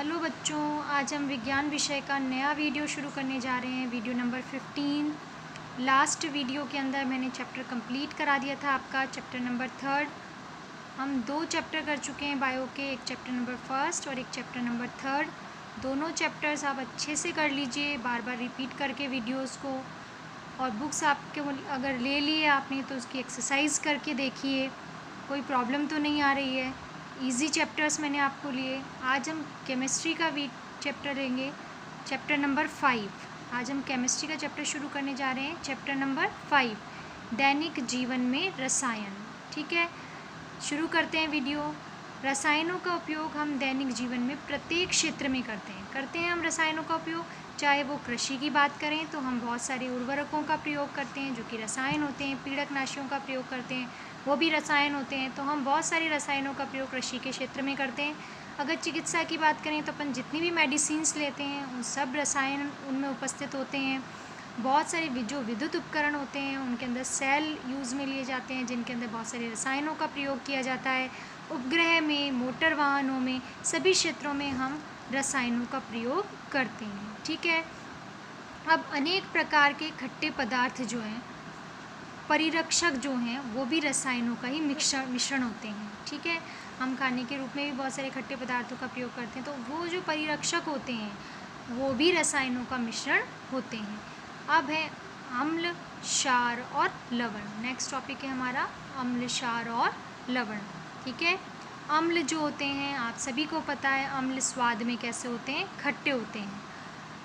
Hello बच्चों, आज हम विज्ञान विषय का नया वीडियो शुरू करने जा रहे हैं। Video number 15। लास्ट वीडियो के अंदर मैंने चैप्टर कंप्लीट करा दिया था आपका, चैप्टर नंबर 3। हम 2 चैप्टर कर चुके हैं बायो के, एक चैप्टर नंबर 1 और एक चैप्टर नंबर 3। दोनों चैप्टर्स आप अच्छे से कर लीजिए, बार बार रिपीट करके वीडियोज़ को। और बुक्स आपके अगर ले लिए आपने तो उसकी एक्सरसाइज करके देखिए, कोई प्रॉब्लम तो नहीं आ रही है। इजी चैप्टर्स मैंने आपको लिए। आज हम केमिस्ट्री का चैप्टर लेंगे, चैप्टर नंबर 5। आज हम केमिस्ट्री का चैप्टर शुरू करने जा रहे हैं, चैप्टर नंबर 5, दैनिक जीवन में रसायन। ठीक है, शुरू करते हैं वीडियो। रसायनों का उपयोग हम दैनिक जीवन में प्रत्येक क्षेत्र में करते हैं हम रसायनों का उपयोग। चाहे वो कृषि की बात करें तो हम बहुत सारे उर्वरकों का प्रयोग करते हैं जो कि रसायन होते हैं, पीड़कनाशियों का प्रयोग करते हैं, वो भी रसायन होते हैं। तो हम बहुत सारे रसायनों का प्रयोग कृषि के क्षेत्र में करते हैं। अगर चिकित्सा की बात करें तो अपन जितनी भी मेडिसिन्स लेते हैं उन सब रसायन उनमें उपस्थित होते हैं। बहुत सारे जो विद्युत उपकरण होते हैं उनके अंदर सेल यूज़ में लिए जाते हैं जिनके अंदर बहुत सारे रसायनों का प्रयोग किया जाता है। उपग्रह में, मोटर वाहनों में, सभी क्षेत्रों में हम रसायनों का प्रयोग करते हैं। ठीक है, अब अनेक प्रकार के खट्टे पदार्थ जो हैं, परिरक्षक जो हैं, वो भी रसायनों का ही मिश्रण होते हैं। ठीक है, हम खाने के रूप में भी बहुत सारे खट्टे पदार्थों का प्रयोग करते हैं, तो वो जो परिरक्षक होते हैं वो भी रसायनों का मिश्रण होते हैं। अब है अम्ल, क्षार और लवण। नेक्स्ट टॉपिक है हमारा अम्ल, क्षार और लवण। ठीक है, अम्ल जो होते हैं आप सभी को पता है, अम्ल स्वाद में कैसे होते हैं, खट्टे होते हैं।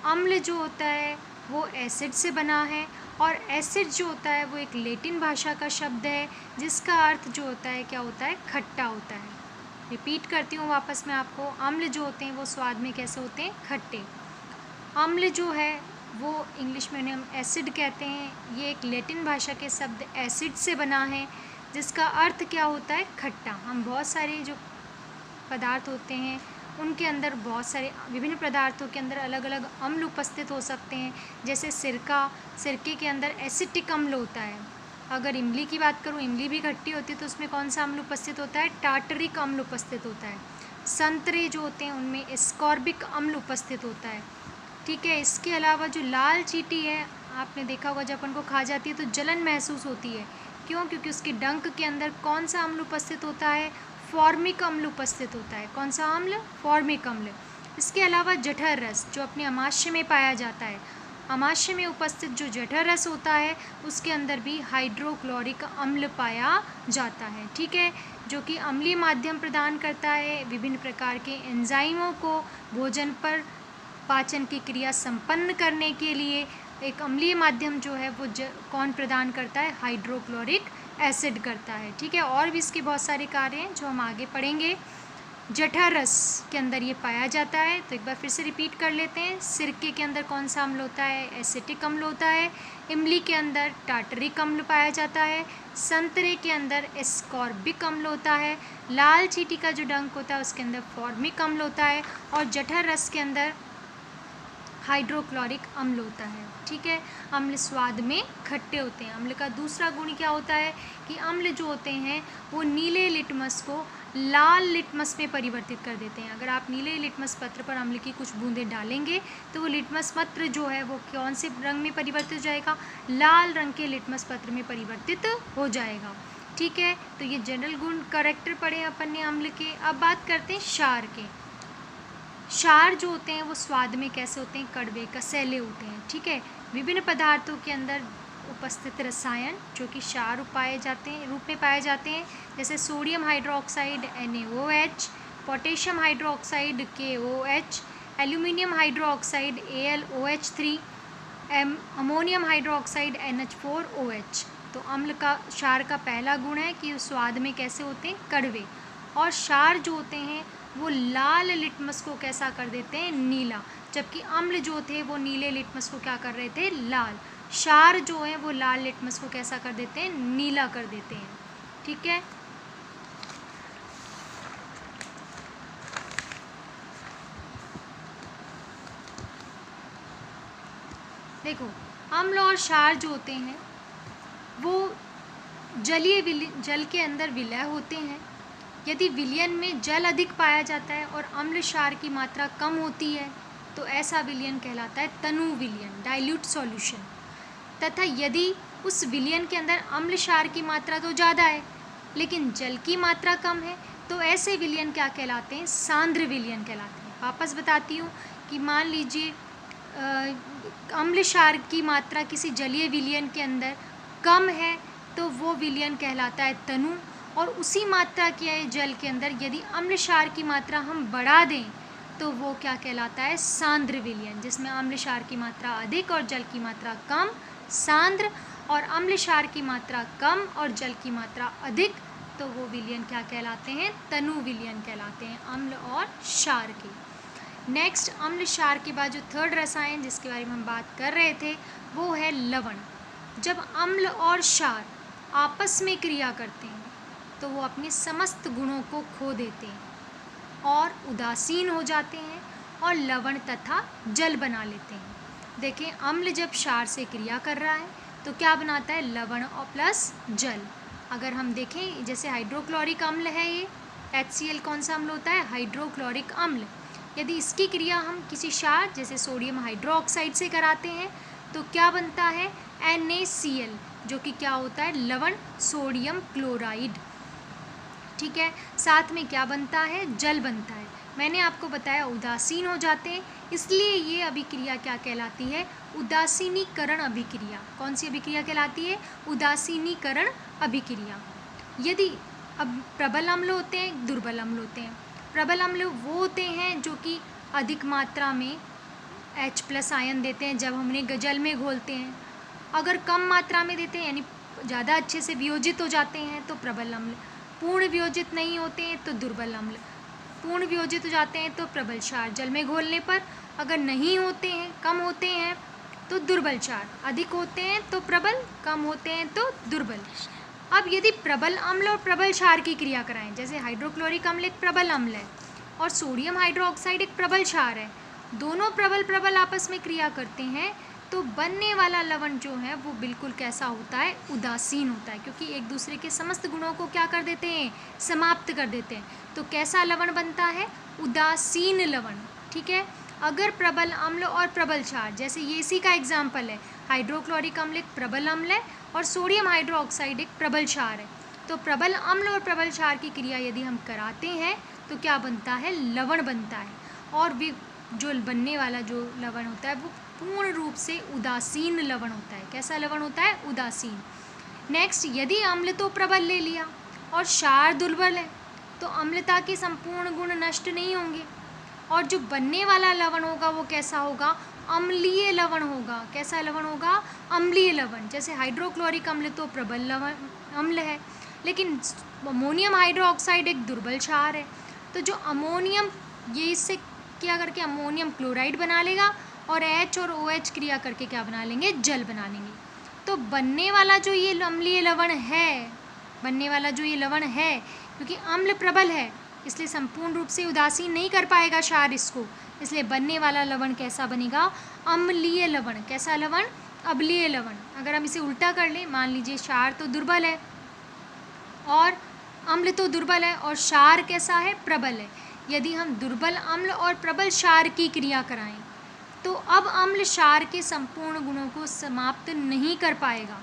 अम्ल जो होता है वो एसिड से बना है, और एसिड जो होता है वो एक लैटिन भाषा का शब्द है जिसका अर्थ जो होता है क्या होता है, खट्टा होता है। रिपीट करती हूँ वापस मैं आपको, अम्ल जो होते हैं वो स्वाद में कैसे होते हैं, खट्टे। अम्ल जो है वो इंग्लिश में हम एसिड कहते हैं। ये एक लैटिन भाषा के शब्द एसिड से बना है जिसका अर्थ क्या होता है, खट्टा। हम बहुत सारे जो पदार्थ होते हैं उनके अंदर बहुत सारे विभिन्न पदार्थों के अंदर अलग अलग अम्ल उपस्थित हो सकते हैं। जैसे सिरके के अंदर एसिटिक अम्ल होता है। अगर इमली की बात करूँ, इमली भी खट्टी होती है तो उसमें कौन सा अम्ल उपस्थित होता है, टार्टरिक अम्ल उपस्थित होता है। संतरे जो होते हैं उनमें एस्कॉर्बिक अम्ल उपस्थित होता है। ठीक है, इसके अलावा जो लाल चींटी है आपने देखा होगा, जब अपन को खा जाती है तो जलन महसूस होती है। क्यों? क्योंकि उसके डंक के अंदर कौन सा अम्ल उपस्थित होता है, फॉर्मिक अम्ल उपस्थित होता है। कौन सा अम्ल, फॉर्मिक अम्ल। इसके अलावा जठर रस जो अपने अमाशय में पाया जाता है, अमाशय में उपस्थित जो जठर रस होता है उसके अंदर भी हाइड्रोक्लोरिक अम्ल पाया जाता है। ठीक है, जो कि अम्लीय माध्यम प्रदान करता है विभिन्न प्रकार के एंजाइमों को भोजन पर पाचन की क्रिया संपन्न करने के लिए। एक अम्लीय माध्यम जो है वो कौन प्रदान करता है, हाइड्रोक्लोरिक एसिड करता है। ठीक है, और भी इसके बहुत सारे कार्य हैं जो हम आगे पढ़ेंगे। जठर रस के अंदर ये पाया जाता है, तो एक बार फिर से रिपीट कर लेते हैं। सिरके के अंदर कौन सा अम्ल होता है, एसिटिक अम्ल होता है। इमली के अंदर टार्टरिक अम्ल पाया जाता है। संतरे के अंदर एस्कॉर्बिक अम्ल होता है। लाल चींटी का जो डंक होता है उसके अंदर फॉर्मिक अम्ल होता है, और जठर रस के अंदर हाइड्रोक्लोरिक अम्ल होता है। ठीक है, अम्ल स्वाद में खट्टे होते हैं। अम्ल का दूसरा गुण क्या होता है कि अम्ल जो होते हैं वो नीले लिटमस को लाल लिटमस में परिवर्तित कर देते हैं। अगर आप नीले लिटमस पत्र पर अम्ल की कुछ बूंदें डालेंगे तो वो लिटमस पत्र जो है वो कौन से रंग में परिवर्तित हो जाएगा, लाल रंग के लिटमस पत्र में परिवर्तित हो जाएगा। ठीक है, तो ये जनरल गुण कैरेक्टर पढ़े अपन ने अम्ल के। अब बात करते हैं क्षार के। क्षार जो होते हैं वो स्वाद में कैसे होते हैं, कड़वे, कसैले होते हैं। ठीक है, विभिन्न पदार्थों के अंदर उपस्थित रसायन जो कि क्षार रूप में पाए जाते हैं, जैसे sodium hydroxide NaOH, potassium hydroxide KOH, aluminium hydroxide AlOH3, ammonium hydroxide NH4OH। तो अम्ल का, क्षार का पहला गुण है कि स्वाद में कैसे होते हैं, कड़वे। और क्षार जो होते हैं वो लाल लिटमस को कैसा कर देते हैं, नीला। जबकि अम्ल जो थे वो नीले लिटमस को क्या कर रहे थे, लाल। क्षार जो है वो लाल लिटमस को कैसा कर देते हैं, नीला कर देते हैं। ठीक है, देखो अम्ल और क्षार जो होते हैं वो जल के अंदर विलय होते हैं। यदि विलयन में जल अधिक पाया जाता है और अम्ल क्षार की मात्रा कम होती है तो ऐसा विलयन कहलाता है तनु विलयन, डाइल्यूट सॉल्यूशन। तथा यदि उस विलयन के अंदर अम्ल क्षार की मात्रा तो ज़्यादा है लेकिन जल की मात्रा कम है तो ऐसे विलयन क्या कहलाते हैं? सांद्र विलयन कहलाते हैं। वापस बताती हूँ कि मान लीजिए अम्ल क्षार की मात्रा किसी जलीय विलयन के अंदर कम है तो वो विलयन कहलाता है तनु, और उसी मात्रा के जल के अंदर यदि अम्ल क्षार की मात्रा हम बढ़ा दें तो वो क्या कहलाता है? सांद्र विलयन, जिसमें अम्ल क्षार की मात्रा अधिक और जल की मात्रा कम, सांद्र, और अम्ल क्षार की मात्रा कम और जल की मात्रा अधिक, तो वो विलयन क्या कहलाते हैं? तनु विलयन कहलाते हैं, अम्ल और क्षार के। नेक्स्ट, अम्ल क्षार के बाद जो थर्ड रसायन जिसके बारे में हम बात कर रहे थे वो है लवण। जब अम्ल और क्षार आपस में क्रिया करते हैं तो वो अपने समस्त गुणों को खो देते हैं और उदासीन हो जाते हैं और लवण तथा जल बना लेते हैं। देखें, अम्ल जब क्षार से क्रिया कर रहा है तो क्या बनाता है? लवण और प्लस जल। अगर हम देखें जैसे हाइड्रोक्लोरिक अम्ल है, ये HCl कौन सा अम्ल होता है? हाइड्रोक्लोरिक अम्ल। यदि इसकी क्रिया हम किसी क्षार जैसे सोडियम हाइड्रोक्साइड से कराते हैं तो क्या बनता है? NaCl, जो कि क्या होता है? लवण सोडियम क्लोराइड। ठीक है, साथ में क्या बनता है? जल बनता है। मैंने आपको बताया उदासीन हो जाते हैं, इसलिए ये अभिक्रिया क्या कहलाती है? उदासीनीकरण अभिक्रिया। कौन सी अभिक्रिया कहलाती है? उदासीनीकरण अभिक्रिया। यदि अब प्रबल अम्ल होते हैं, दुर्बल अम्ल होते हैं। प्रबल अम्ल वो होते हैं जो कि अधिक मात्रा में H+ आयन देते हैं जब हमने जल में घोलते हैं। अगर कम मात्रा में देते हैं यानी ज़्यादा अच्छे से वियोजित हो जाते हैं तो प्रबल अम्ल। पूर्ण वियोजित नहीं होते हैं तो दुर्बल अम्ल। पूर्ण वियोजित हो जाते हैं तो प्रबल क्षार जल में घोलने पर। अगर नहीं होते हैं, कम होते हैं तो दुर्बल क्षार। अधिक होते हैं तो प्रबल, कम होते हैं तो दुर्बल। अब यदि प्रबल अम्ल और प्रबल क्षार की क्रिया कराएं, जैसे हाइड्रोक्लोरिक अम्ल एक प्रबल अम्ल है और सोडियम हाइड्रोक्साइड एक प्रबल क्षार है, दोनों प्रबल प्रबल आपस में क्रिया करते हैं तो बनने वाला लवण जो है वो बिल्कुल कैसा होता है? उदासीन होता है, क्योंकि एक दूसरे के समस्त गुणों को क्या कर देते हैं? समाप्त कर देते हैं। तो कैसा लवण बनता है? उदासीन लवण। ठीक है, अगर प्रबल अम्ल और प्रबल क्षार, जैसे ये इसी का एग्जाम्पल है, हाइड्रोक्लोरिक अम्ल एक प्रबल अम्ल है और सोडियम हाइड्रोक्साइड एक प्रबल क्षार है, तो प्रबल अम्ल और प्रबल क्षार की क्रिया यदि हम कराते हैं तो क्या बनता है? लवण बनता है। और जो बनने वाला जो लवण होता है वो पूर्ण रूप से उदासीन लवण होता है। कैसा लवण होता है? उदासीन। नेक्स्ट, यदि अम्ल तो प्रबल ले लिया और क्षार दुर्बल है तो अम्लता के संपूर्ण गुण नष्ट नहीं होंगे और जो बनने वाला लवण होगा वो कैसा होगा? अम्लीय लवण होगा। कैसा लवण होगा? अम्लीय लवण। जैसे हाइड्रोक्लोरिक अम्ल तो प्रबल लवण अम्ल है लेकिन अमोनियम हाइड्रोक्साइड एक दुर्बल क्षार है, तो जो अमोनियम ये इससे क्या करके अमोनियम क्लोराइड बना लेगा और H और OH क्रिया करके क्या बना लेंगे? जल बना लेंगे। तो बनने वाला जो ये अम्लीय लवण है, बनने वाला जो ये लवण है, क्योंकि अम्ल प्रबल है इसलिए संपूर्ण रूप से उदासीन नहीं कर पाएगा क्षार इसको, इसलिए बनने वाला लवण कैसा बनेगा? अम्लीय लवण। कैसा लवण? अम्लीय लवण। अगर हम इसे उल्टा कर लें, मान लीजिए क्षार तो दुर्बल है और अम्ल तो दुर्बल है और क्षार कैसा है? प्रबल है। यदि हम दुर्बल अम्ल और प्रबल क्षार की क्रिया कराएं तो अब अम्ल क्षार के संपूर्ण गुणों को समाप्त नहीं कर पाएगा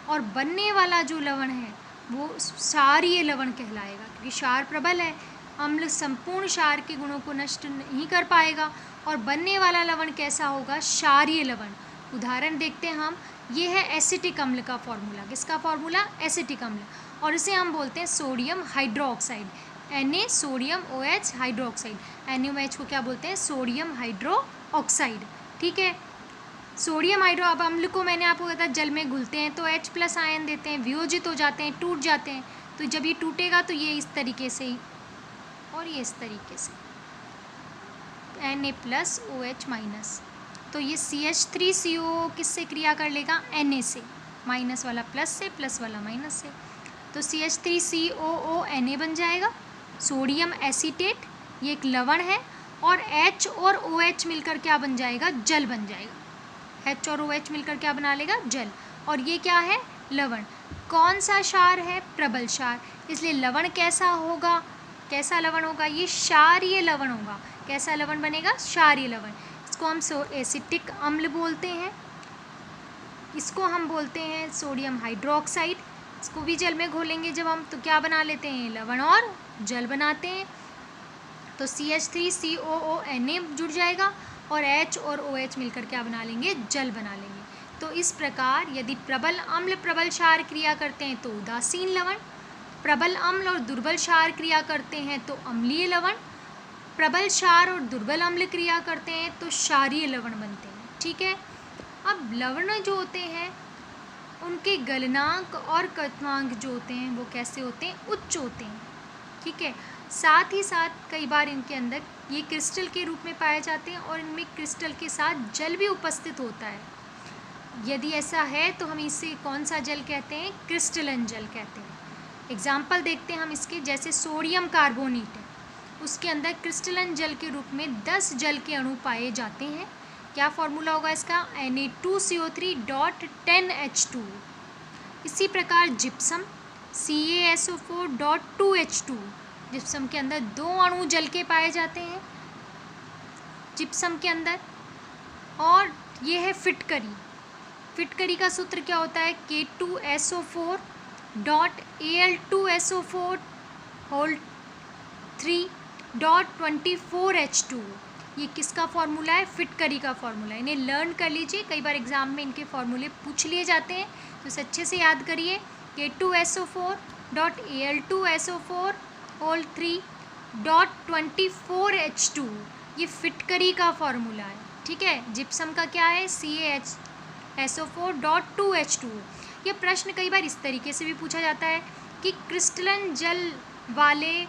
और बनने वाला जो लवण है वो क्षारीय लवण कहलाएगा, क्योंकि क्षार प्रबल है, अम्ल संपूर्ण क्षार के गुणों को नष्ट नहीं कर पाएगा और बनने वाला लवण कैसा होगा? क्षारीय लवण। उदाहरण देखते हैं हम, ये है एसिटिक अम्ल का फॉर्मूला। किसका फॉर्मूला? एसिटिक अम्ल, और इसे हम बोलते हैं sodium hydroxide. Na sodium OH hydroxide. NaOH को क्या बोलते हैं? Sodium hydroxide. ठीक है, सोडियम हाइड्रो, अब अम्ल को मैंने आपको बताया जल में घुलते हैं तो H+ आयन देते हैं, वियोजित हो जाते हैं, टूट जाते हैं। तो जब ये टूटेगा तो ये इस तरीके से ही और ये इस तरीके से Na+OH-, तो ये CH3CO किससे क्रिया कर लेगा? Na से, माइनस वाला प्लस से, प्लस वाला माइनस से, तो CH3COO Na बन जाएगा। सोडियम एसीटेट ये एक लवण है और H और OH मिलकर क्या बन जाएगा? जल बन जाएगा। H और OH मिलकर क्या बना लेगा? जल। और ये क्या है? लवण। कौन सा क्षार है? प्रबल क्षार, इसलिए लवण कैसा होगा? कैसा लवण होगा? ये क्षारीय लवण होगा। कैसा लवण बनेगा? क्षारीय लवण। इसको हम एसिटिक अम्ल बोलते हैं। इसको हम बोलते हैं सोडियम हाइड्रोक्साइड। इसको भी जल में घोलेंगे जब हम, तो क्या बना लेते हैं? लवण और जल बनाते हैं। तो CH3COONA जुड़ जाएगा और H और OH मिलकर क्या बना लेंगे? जल बना लेंगे। तो इस प्रकार यदि प्रबल अम्ल प्रबल क्षार क्रिया करते हैं तो उदासीन लवण, प्रबल अम्ल और दुर्बल क्षार क्रिया करते हैं तो अम्लीय लवण, प्रबल क्षार और दुर्बल अम्ल क्रिया करते हैं तो क्षारीय लवण बनते हैं। ठीक है। अब लवण जो होते हैं उनके गलनांक और क्वथनांक जो होते हैं वो कैसे होते हैं? उच्च होते हैं। ठीक है। साथ ही साथ कई बार इनके अंदर ये क्रिस्टल के रूप में पाए जाते हैं और इनमें क्रिस्टल के साथ जल भी उपस्थित होता है। यदि ऐसा है तो हम इसे कौन सा जल कहते हैं? क्रिस्टलन जल कहते हैं। एग्जाम्पल देखते हैं हम इसके, जैसे सोडियम कार्बोनेट है, उसके अंदर क्रिस्टलन जल के रूप में 10 जल के अणु पाए जाते हैं। क्या फॉर्मूला होगा इसका? Na2CO3.10H2। इसी प्रकार जिप्सम CaSO4.2H2। जिप्सम के अंदर 2 अणु जल के पाए जाते हैं जिप्सम के अंदर। और ये है फिटकरी। फिटकरी का सूत्र क्या होता है? K2SO4.Al2SO4 3.24H2। ये किसका फॉर्मूला है? फिटकरी का फॉर्मूला है। इन्हें लर्न कर लीजिए, कई बार एग्जाम में इनके फॉर्मूले पूछ लिए जाते हैं, तो इसे अच्छे से याद करिए। K2SO4.Al2SO4 3.24H2 ये फिटकरी का फॉर्मूला है। ठीक है। जिप्सम का क्या है? CaSO4.2H2। ये प्रश्न कई बार इस तरीके से भी पूछा जाता है कि क्रिस्टलन जल वाले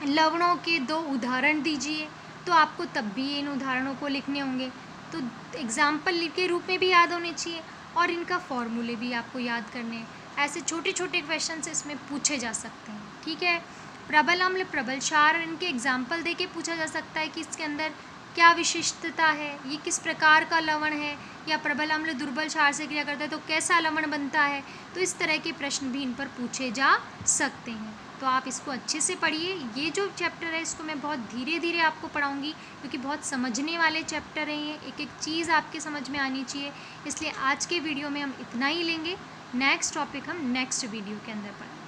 लवणों के 2 उदाहरण दीजिए, तो आपको तब भी इन उदाहरणों को लिखने होंगे। तो एग्जाम्पल के रूप में भी याद होने चाहिए और इनका फॉर्मूले भी आपको याद करने हैं। ऐसे छोटे छोटे क्वेश्चन इसमें पूछे जा सकते हैं। ठीक है। प्रबल अम्ल प्रबल क्षार, इनके एग्जाम्पल दे के पूछा जा सकता है कि इसके अंदर क्या विशिष्टता है, ये किस प्रकार का लवण है, या प्रबल अम्ल दुर्बल क्षार से क्रिया करता है तो कैसा लवण बनता है। तो इस तरह के प्रश्न भी इन पर पूछे जा सकते हैं। तो आप इसको अच्छे से पढ़िए। ये जो चैप्टर है इसको मैं बहुत धीरे धीरे आपको पढ़ाऊँगी, क्योंकि बहुत समझने वाले चैप्टर हैं ये, एक एक चीज़ आपके समझ में आनी चाहिए। इसलिए आज के वीडियो में हम इतना ही लेंगे। नेक्स्ट टॉपिक हम नेक्स्ट वीडियो के अंदर पढ़ेंगे।